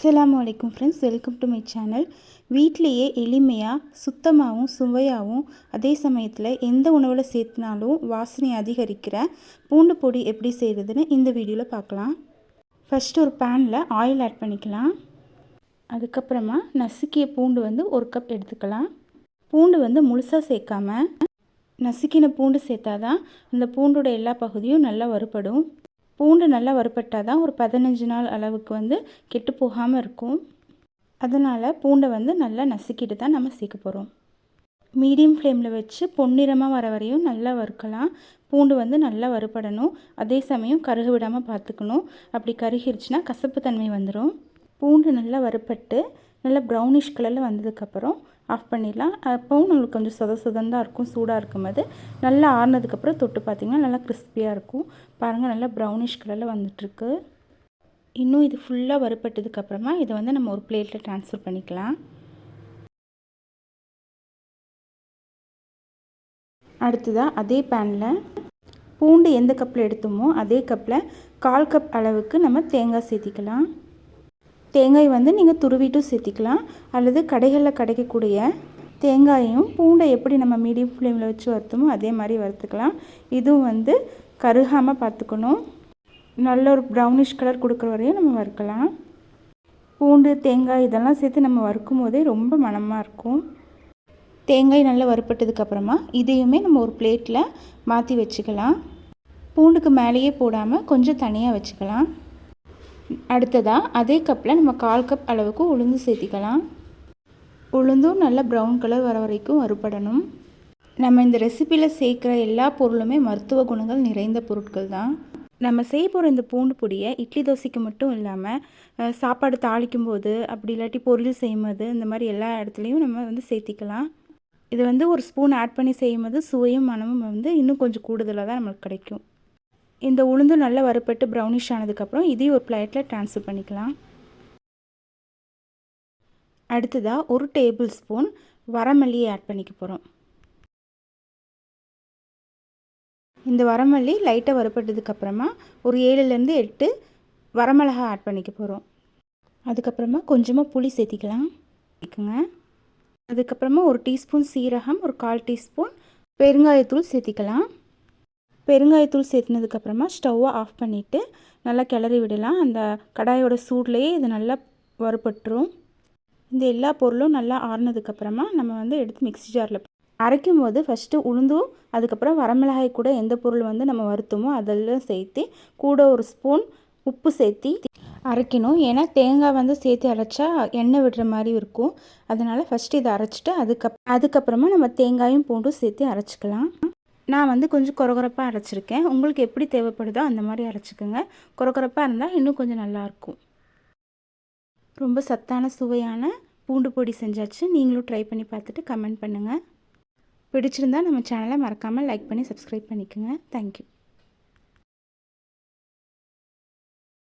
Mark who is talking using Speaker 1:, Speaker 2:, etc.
Speaker 1: அஸ்ஸலாமு அலைக்கும் friends, welcome to my channel. வீட்டிலையே எளிமையாக சுத்தமாகவும் சுவையாகவும் அதே சமயத்தில் எந்த உணவில் சேர்த்துனாலும் வாசனை அதிகரிக்கிற பூண்டு பொடி எப்படி செய்கிறதுன்னு இந்த வீடியோவில் பார்க்கலாம். ஃபஸ்ட்டு ஒரு பேனில் ஆயில் ஆட் பண்ணிக்கலாம். அதுக்கப்புறமா நசுக்கிய பூண்டு 1 கப் எடுத்துக்கலாம். பூண்டு முழுசாக சேர்க்காம நசுக்கின பூண்டு சேர்த்தா தான் அந்த பூண்டோட எல்லா பகுதியும் நல்லா வறுபடும். பூண்டு நல்லா வறுபட்டால் தான் ஒரு 15 நாள் அளவுக்கு கெட்டு போகாமல் இருக்கும். அதனால் பூண்டை நல்லா நசுக்கிட்டு தான் நம்ம சேர்க்க போகிறோம். மீடியம் ஃப்ளேமில் வச்சு பொன்னிறமாக வர வரையும் நல்லா வறுக்கலாம். பூண்டு நல்லா வறுபடணும். அதே சமயம் கருக விடாமல் பார்த்துக்கணும். அப்படி கருகிருச்சுன்னா கசப்பு தன்மை வந்துடும். பூண்டு நல்லா வறுபட்டு நல்லா ப்ரௌனிஷ் கலரில் வந்ததுக்கப்புறம் ஆஃப் பண்ணிடலாம். அப்போவும் நம்மளுக்கு கொஞ்சம் சொதந்தான் இருக்கும். சூடாக இருக்கும்போது நல்லா ஆறுனதுக்கப்புறம் தொட்டு பார்த்திங்கன்னா நல்லா கிறிஸ்பியாக இருக்கும். பாருங்கள், நல்லா ப்ரௌனிஷ் கலரில் வந்துட்டுருக்கு. இன்னும் இது ஃபுல்லாக வறுபட்டதுக்கப்புறமா இதை நம்ம ஒரு பிளேட்டில் ட்ரான்ஸ்ஃபர் பண்ணிக்கலாம். அடுத்ததாக அதே பேனில் பூண்டு எந்த கப்பில் எடுத்தோமோ அதே கப்பில் 1/4 கப் அளவுக்கு நம்ம தேங்காய் சேர்த்திக்கலாம். தேங்காய் நீங்கள் துருவிட்டும் சேர்த்திக்கலாம், அல்லது கடைகளில் கிடைக்கக்கூடிய தேங்காயையும் பூண்டை எப்படி நம்ம மீடியம் ஃப்ளேமில் வச்சு வறுத்தோமோ அதே மாதிரி வறுத்துக்கலாம். இதுவும் கருகாமல் பார்த்துக்கணும். நல்ல ஒரு ப்ரௌனிஷ் கலர் கொடுக்குற வரையும் நம்ம வறுக்கலாம். பூண்டு தேங்காய் இதெல்லாம் சேர்த்து நம்ம வறுக்கும் போதே ரொம்ப மணமாக இருக்கும். தேங்காய் நல்லா வறுப்பட்டதுக்கப்புறமா இதையுமே நம்ம ஒரு பிளேட்டில் மாற்றி வச்சுக்கலாம். பூண்டுக்கு மேலேயே போடாமல் கொஞ்சம் தனியாக வச்சுக்கலாம். அடுத்ததாக அதே கப்பில் நம்ம 1/4 கப் அளவுக்கு உளுந்து சேர்த்திக்கலாம். உளுந்தும் நல்லா ப்ரௌன் கலர் வர வரைக்கும் வறுபடணும். நம்ம இந்த ரெசிப்பியில் சேர்க்குற எல்லா பொருளுமே மருத்துவ குணங்கள் நிறைந்த பொருட்கள் தான். நம்ம செய்ய போகிற இந்த பூண்டு பொடியை இட்லி தோசைக்கு மட்டும் இல்லாமல் சாப்பாடு தாளிக்கும் போது, அப்படி இல்லாட்டி பொரியல் செய்யும்போது, இந்த மாதிரி எல்லா இடத்துலையும் நம்ம சேர்த்திக்கலாம். இது ஒரு ஸ்பூன் ஆட் பண்ணி செய்யும்போது சுவையும் மனமும் இன்னும் கொஞ்சம் கூடுதலாக தான் நம்மளுக்கு கிடைக்கும். இந்த உளுந்து நல்லா வறுப்பட்டு ப்ரௌனிஷ் ஆனதுக்கப்புறம் இதையும் ஒரு பிளேட்டில் ட்ரான்ஸ்ஃபர் பண்ணிக்கலாம். அடுத்ததாக 1 டேபிள் ஸ்பூன் வரமல்லியை ஆட் பண்ணிக்க போகிறோம். இந்த வரமல்லி லைட்டாக வறுப்பட்டதுக்கப்புறமா ஒரு 7லேருந்து 8 வரமிளகாய் ஆட் பண்ணிக்க போகிறோம். அதுக்கப்புறமா கொஞ்சமாக புளி சேர்த்திக்கலாம். அதுக்கப்புறமா 1 டீஸ்பூன் சீரகம், ஒரு 1/4 டீஸ்பூன் பெருங்காயத்தூள் சேர்த்திக்கலாம். பெருங்காயத்தூள் சேர்த்துனதுக்கப்புறமா ஸ்டவ்வை ஆஃப் பண்ணிவிட்டு நல்லா கிளறி விடலாம். அந்த கடாயோட சூட்லேயே இது நல்லா வறுபட்டுரும். இந்த எல்லா பொருளும் நல்லா ஆறுனதுக்கப்புறமா நம்ம எடுத்து மிக்ஸி ஜாரில் அரைக்கும் போது ஃபஸ்ட்டு உளுந்தும் அதுக்கப்புறம் வரமிளகாய் கூட எந்த பொருள் நம்ம வறுத்தோமோ அதெல்லாம் சேர்த்து கூட 1 ஸ்பூன் உப்பு சேர்த்தி அரைக்கணும். ஏன்னா தேங்காய் சேர்த்து அரைச்சா எண்ணெய் விடுற மாதிரி இருக்கும். அதனால் ஃபஸ்ட்டு இதை அரைச்சிட்டு அதுக்கப்புறமா நம்ம தேங்காயும் பூண்டும் சேர்த்து அரைச்சிக்கலாம். நான் கொஞ்சம் கொரகொரப்பாக அரைச்சிருக்கேன். உங்களுக்கு எப்படி தேவைப்படுதோ அந்த மாதிரி அரைச்சிக்கோங்க. கொரகொரப்பாக இருந்தால் இன்னும் கொஞ்சம் நல்லாயிருக்கும். ரொம்ப சத்தான சுவையான பூண்டு பொடி செஞ்சாச்சு. நீங்களும் ட்ரை பண்ணி பார்த்துட்டு கமெண்ட் பண்ணுங்கள். பிடிச்சிருந்தால் நம்ம சேனலை மறக்காமல் லைக் பண்ணி சப்ஸ்கிரைப் பண்ணிக்கோங்க. தேங்க்யூ.